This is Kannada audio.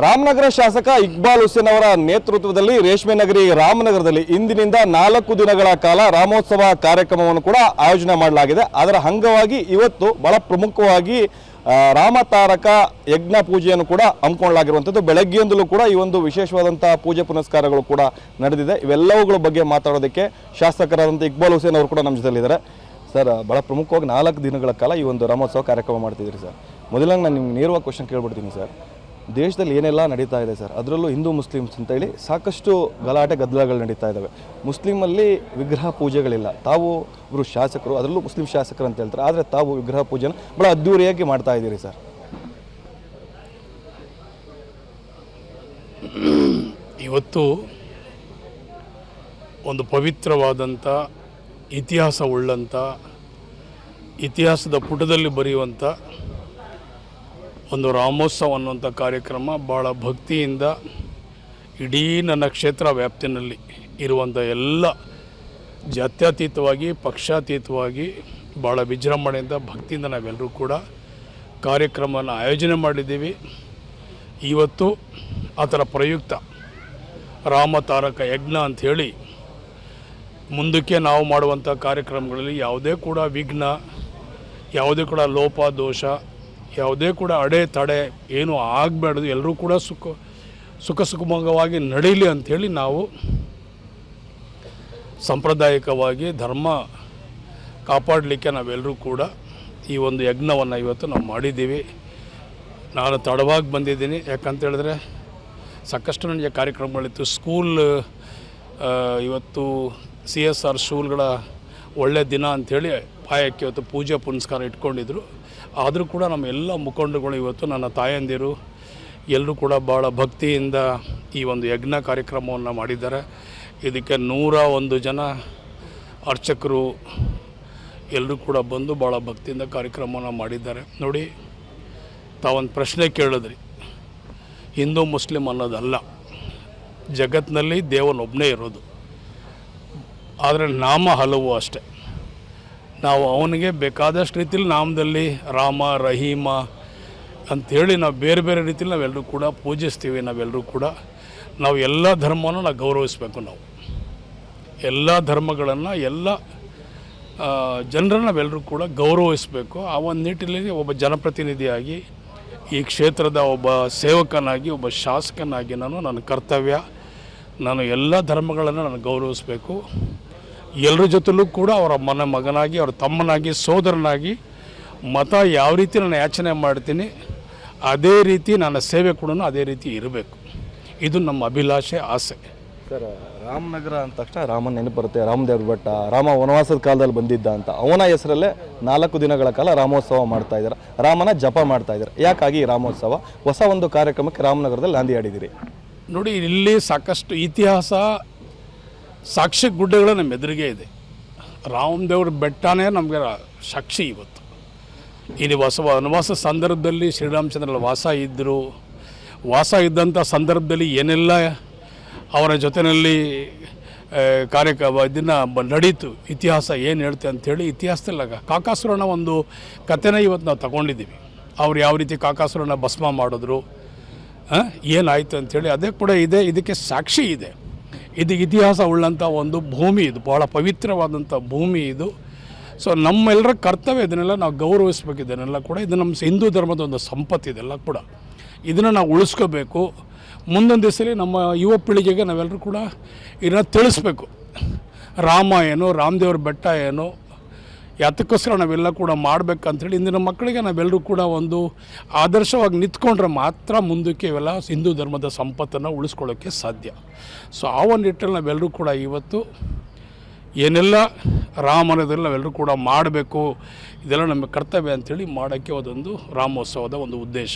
ರಾಮನಗರ ಶಾಸಕ ಇಕ್ಬಾಲ್ ಹುಸೇನ್ ಅವರ ನೇತೃತ್ವದಲ್ಲಿ ರೇಷ್ಮೆ ನಗರಿ ರಾಮನಗರದಲ್ಲಿ ಇಂದಿನಿಂದ 4 ದಿನಗಳ ಕಾಲ ರಾಮೋತ್ಸವ ಕಾರ್ಯಕ್ರಮವನ್ನು ಕೂಡ ಆಯೋಜನೆ ಮಾಡಲಾಗಿದೆ. ಅದರ ಅಂಗವಾಗಿ ಇವತ್ತು ಬಹಳ ಪ್ರಮುಖವಾಗಿ ರಾಮತಾರಕ ಯಜ್ಞ ಪೂಜೆಯನ್ನು ಕೂಡ ಹಮ್ಮಿಕೊಳ್ಳಲಾಗಿರುವಂಥದ್ದು. ಬೆಳಗ್ಗೆಯಿಂದಲೂ ಕೂಡ ಈ ಒಂದು ವಿಶೇಷವಾದಂಥ ಪೂಜೆ ಪುನಸ್ಕಾರಗಳು ಕೂಡ ನಡೆದಿದೆ. ಇವೆಲ್ಲವುಗಳ ಬಗ್ಗೆ ಮಾತಾಡೋದಕ್ಕೆ ಶಾಸಕರಾದಂಥ ಇಕ್ಬಾಲ್ ಹುಸೇನ್ ಅವರು ಕೂಡ ನಮ್ಮ ಜೊತೆಲಿದ್ದಾರೆ. ಸರ್, ಭಾಳ ಪ್ರಮುಖವಾಗಿ 4 ದಿನಗಳ ಕಾಲ ಈ ಒಂದು ರಾಮೋತ್ಸವ ಕಾರ್ಯಕ್ರಮ ಮಾಡ್ತಿದ್ದೀರಿ ಸರ್. ಮೊದಲಾಗಿ ನಾನು ನಿಮ್ಗೆ ನೇರವಾಗಿ ಕ್ವಶನ್ ಕೇಳ್ಬಿಡ್ತೀನಿ ಸರ್. ದೇಶದಲ್ಲಿ ಏನೆಲ್ಲ ನಡೀತಾ ಇದೆ ಸರ್, ಅದರಲ್ಲೂ ಹಿಂದೂ ಮುಸ್ಲಿಮ್ಸ್ ಅಂತೇಳಿ ಸಾಕಷ್ಟು ಗಲಾಟೆ ಗದ್ದಲಗಳು ನಡೀತಾ ಇದ್ದಾವೆ. ಮುಸ್ಲಿಮಲ್ಲಿ ವಿಗ್ರಹ ಪೂಜೆಗಳಿಲ್ಲ. ತಾವು ಇವರು ಶಾಸಕರು, ಅದರಲ್ಲೂ ಮುಸ್ಲಿಂ ಶಾಸಕರು ಅಂತ ಹೇಳ್ತಾರೆ, ಆದರೆ ತಾವು ವಿಗ್ರಹ ಪೂಜೆನ ಭಾಳ ಅದ್ದೂರಿಯಾಗಿ ಮಾಡ್ತಾ ಇದ್ದೀರಿ ಸರ್. ಇವತ್ತು ಒಂದು ಪವಿತ್ರವಾದಂಥ ಇತಿಹಾಸವುಳ್ಳಂಥ ಇತಿಹಾಸದ ಪುಟದಲ್ಲಿ ಬರೆಯುವಂಥ ಒಂದು ರಾಮೋತ್ಸವ ಅನ್ನುವಂಥ ಕಾರ್ಯಕ್ರಮ ಭಾಳ ಭಕ್ತಿಯಿಂದ ಇಡೀ ನನ್ನ ಕ್ಷೇತ್ರ ವ್ಯಾಪ್ತಿನಲ್ಲಿ ಇರುವಂಥ ಎಲ್ಲ ಜಾತ್ಯತೀತವಾಗಿ ಪಕ್ಷಾತೀತವಾಗಿ ಭಾಳ ವಿಜೃಂಭಣೆಯಿಂದ ಭಕ್ತಿಯಿಂದ ನಾವೆಲ್ಲರೂ ಕೂಡ ಕಾರ್ಯಕ್ರಮನ ಆಯೋಜನೆ ಮಾಡಿದ್ದೀವಿ. ಇವತ್ತು ಅದರ ಪ್ರಯುಕ್ತ ರಾಮತಾರಕ ಯಜ್ಞ ಅಂಥೇಳಿ ಮುಂದಕ್ಕೆ ನಾವು ಮಾಡುವಂಥ ಕಾರ್ಯಕ್ರಮಗಳಲ್ಲಿ ಯಾವುದೇ ಕೂಡ ವಿಘ್ನ, ಯಾವುದೇ ಕೂಡ ಲೋಪ ದೋಷ, ಯಾವುದೇ ಕೂಡ ಅಡೆತಡೆ ಏನು ಆಗಬೇಡದು, ಎಲ್ಲರೂ ಕೂಡ ಸುಖಸುಗಮವಾಗಿ ನಡೀಲಿ ಅಂಥೇಳಿ ನಾವು ಸಾಂಪ್ರದಾಯಿಕವಾಗಿ ಧರ್ಮ ಕಾಪಾಡಲಿಕ್ಕೆ ನಾವೆಲ್ಲರೂ ಕೂಡ ಈ ಒಂದು ಯಜ್ಞವನ್ನು ಇವತ್ತು ನಾವು ಮಾಡಿದ್ದೀವಿ. ನಾನು ತಡವಾಗಿ ಬಂದಿದ್ದೀನಿ, ಯಾಕಂತೇಳಿದ್ರೆ ಸಾಕಷ್ಟು ನನಗೆ ಕಾರ್ಯಕ್ರಮಗಳಿತ್ತು. ಸ್ಕೂಲ್ ಇವತ್ತು CSR ಸ್ಕೂಲ್ಗಳ ಒಳ್ಳೆಯ ದಿನ ಅಂಥೇಳಿ ಪಾಯಕ್ಕೆ ಇವತ್ತು ಪೂಜೆ ಪುನಸ್ಕಾರ ಇಟ್ಕೊಂಡಿದ್ರು. ಆದರೂ ಕೂಡ ನಮ್ಮ ಎಲ್ಲ ಮುಖಂಡರುಗಳು ಇವತ್ತು ನನ್ನ ತಾಯಂದಿರು ಎಲ್ಲರೂ ಕೂಡ ಭಾಳ ಭಕ್ತಿಯಿಂದ ಈ ಒಂದು ಯಜ್ಞ ಕಾರ್ಯಕ್ರಮವನ್ನು ಮಾಡಿದ್ದಾರೆ. ಇದಕ್ಕೆ 101 ಜನ ಅರ್ಚಕರು ಎಲ್ಲರೂ ಕೂಡ ಬಂದು ಭಾಳ ಭಕ್ತಿಯಿಂದ ಕಾರ್ಯಕ್ರಮವನ್ನು ಮಾಡಿದ್ದಾರೆ. ನೋಡಿ, ತಾವೊಂದು ಪ್ರಶ್ನೆ ಕೇಳಿದ್ರಿ, ಹಿಂದೂ ಮುಸ್ಲಿಂ ಅನ್ನೋದಲ್ಲ, ಜಗತ್ತಿನಲ್ಲಿ ದೇವನೊಬ್ಬನೇ ಇರೋದು, ಆದರೆ ನಾಮ ಹಲವು ಅಷ್ಟೆ. ನಾವು ಅವನಿಗೆ ಬೇಕಾದಷ್ಟು ರೀತಿಯಲ್ಲಿ ನಾಮದಲ್ಲಿ ರಾಮ ರಹೀಮ ಅಂಥೇಳಿ ನಾವು ಬೇರೆ ಬೇರೆ ರೀತಿಯಲ್ಲಿ ನಾವೆಲ್ಲರೂ ಕೂಡ ಪೂಜಿಸ್ತೀವಿ. ನಾವೆಲ್ಲರೂ ಕೂಡ ನಾವು ಎಲ್ಲ ಧರ್ಮವನ್ನು ನಾವು ಗೌರವಿಸಬೇಕು. ನಾವು ಎಲ್ಲ ಧರ್ಮಗಳನ್ನು, ಎಲ್ಲ ಜನರನ್ನು ನಾವೆಲ್ಲರೂ ಕೂಡ ಗೌರವಿಸಬೇಕು. ಆ ಒಂದು ನಿಟ್ಟಿನಲ್ಲಿ ಒಬ್ಬ ಜನಪ್ರತಿನಿಧಿಯಾಗಿ, ಈ ಕ್ಷೇತ್ರದ ಒಬ್ಬ ಸೇವಕನಾಗಿ, ಒಬ್ಬ ಶಾಸಕನಾಗಿ ನನ್ನ ಕರ್ತವ್ಯ, ನಾನು ಎಲ್ಲ ಧರ್ಮಗಳನ್ನು ನಾನು ಗೌರವಿಸಬೇಕು. ಎಲ್ಲರ ಜೊತೆಲೂ ಕೂಡ ಅವರ ಮಗನಾಗಿ, ಅವರ ತಮ್ಮನಾಗಿ, ಸೋದರನಾಗಿ ಮತ ಯಾವ ರೀತಿ ನಾನು ಯಾಚನೆ ಮಾಡ್ತೀನಿ, ಅದೇ ರೀತಿ ನನ್ನ ಸೇವೆ ಕೂಡ ಅದೇ ರೀತಿ ಇರಬೇಕು. ಇದು ನಮ್ಮ ಅಭಿಲಾಷೆ, ಆಸೆ. ಸರ್, ರಾಮನಗರ ಅಂದ ತಕ್ಷಣ ರಾಮನ ನೆನಪು ಬರುತ್ತೆ. ರಾಮದೇವ್ರ ಬೆಟ್ಟ, ರಾಮ ವನವಾಸದ ಕಾಲದಲ್ಲಿ ಬಂದಿದ್ದ ಅಂತ ಅವನ ಹೆಸರಲ್ಲೇ 4 ದಿನಗಳ ಕಾಲ ರಾಮೋತ್ಸವ ಮಾಡ್ತಾ ಇದ್ದಾರೆ. ರಾಮನ ಜಪ ಮಾಡ್ತಾ ಇದ್ದಾರೆ. ಯಾಕಾಗಿ ರಾಮೋತ್ಸವ ಹೊಸ ಒಂದು ಕಾರ್ಯಕ್ರಮಕ್ಕೆ ರಾಮನಗರದಲ್ಲಿ ನಾಂದಿ ಆಡಿದ್ದೀರಿ? ನೋಡಿ, ಇಲ್ಲಿ ಸಾಕಷ್ಟು ಇತಿಹಾಸ ಸಾಕ್ಷಿ ಗುಡ್ಡಗಳು ನಮ್ಮ ಎದುರಿಗೆ ಇದೆ. ರಾಮದೇವ್ರ ಬೆಟ್ಟನೇ ನಮಗೆ ಸಾಕ್ಷಿ. ಇವತ್ತು ಇಲ್ಲಿ ವನವಾಸ ಸಂದರ್ಭದಲ್ಲಿ ಶ್ರೀರಾಮಚಂದ್ರ ವಾಸ ಇದ್ದಂಥ ಸಂದರ್ಭದಲ್ಲಿ ಏನೆಲ್ಲ ಅವರ ಜೊತೆಯಲ್ಲಿ ಇದನ್ನು ನಡೀತು, ಇತಿಹಾಸ ಏನು ಹೇಳ್ತೆ ಅಂಥೇಳಿ ಇತಿಹಾಸದಲ್ಲ ಕಾಕಾಸುರನ ಒಂದು ಕಥೆನ ಇವತ್ತು ನಾವು ತಗೊಂಡಿದ್ದೀವಿ. ಅವ್ರು ಯಾವ ರೀತಿ ಕಾಕಾಸುರನ ಭಸ್ಮ ಮಾಡಿದ್ರು, ಏನಾಯಿತು ಅಂಥೇಳಿ ಅದೇ ಕೂಡ ಇದೆ. ಇದಕ್ಕೆ ಸಾಕ್ಷಿ ಇದೆ. ಇದು ಇತಿಹಾಸ ಉಳ್ಳಂಥ ಒಂದು ಭೂಮಿ, ಇದು ಭಾಳ ಪವಿತ್ರವಾದಂಥ ಭೂಮಿ ಇದು. ಸೊ ನಮ್ಮೆಲ್ಲರ ಕರ್ತವ್ಯ ಇದನ್ನೆಲ್ಲ ನಾವು ಗೌರವಿಸ್ಬೇಕು. ಇದನ್ನೆಲ್ಲ ಕೂಡ ಇದು ನಮ್ಮ ಹಿಂದೂ ಧರ್ಮದ ಒಂದು ಸಂಪತ್ತು. ಇದೆಲ್ಲ ಕೂಡ ಇದನ್ನು ನಾವು ಉಳಿಸ್ಕೋಬೇಕು. ಮುಂದೊಂದು ದಿವಸದಲ್ಲಿ ನಮ್ಮ ಯುವ ಪೀಳಿಗೆಗೆ ನಾವೆಲ್ಲರೂ ಕೂಡ ಇದನ್ನು ತಿಳಿಸ್ಬೇಕು. ರಾಮ ಏನು, ರಾಮದೇವ್ರ ಬೆಟ್ಟ ಏನು, ಯಾತಕ್ಕೋಸ್ಕರ ನಾವೆಲ್ಲ ಕೂಡ ಮಾಡಬೇಕಂಥೇಳಿ ಇಂದಿನ ಮಕ್ಕಳಿಗೆ ನಾವೆಲ್ಲರೂ ಕೂಡ ಒಂದು ಆದರ್ಶವಾಗಿ ನಿಂತ್ಕೊಂಡ್ರೆ ಮಾತ್ರ ಮುಂದಕ್ಕೆ ಇವೆಲ್ಲ ಹಿಂದೂ ಧರ್ಮದ ಸಂಪತ್ತನ್ನು ಉಳಿಸ್ಕೊಳ್ಳೋಕ್ಕೆ ಸಾಧ್ಯ. ಸೊ ಆ ಒಂದು ನಿಟ್ಟಲ್ಲಿ ನಾವೆಲ್ಲರೂ ಕೂಡ ಇವತ್ತು ಏನೆಲ್ಲ ರಾಮನದಲ್ಲಿ ನಾವೆಲ್ಲರೂ ಕೂಡ ಮಾಡಬೇಕು, ಇದೆಲ್ಲ ನಮ್ಮ ಕರ್ತವ್ಯ ಅಂಥೇಳಿ ಮಾಡೋಕ್ಕೆ ಅದೊಂದು ರಾಮೋತ್ಸವದ ಒಂದು ಉದ್ದೇಶ.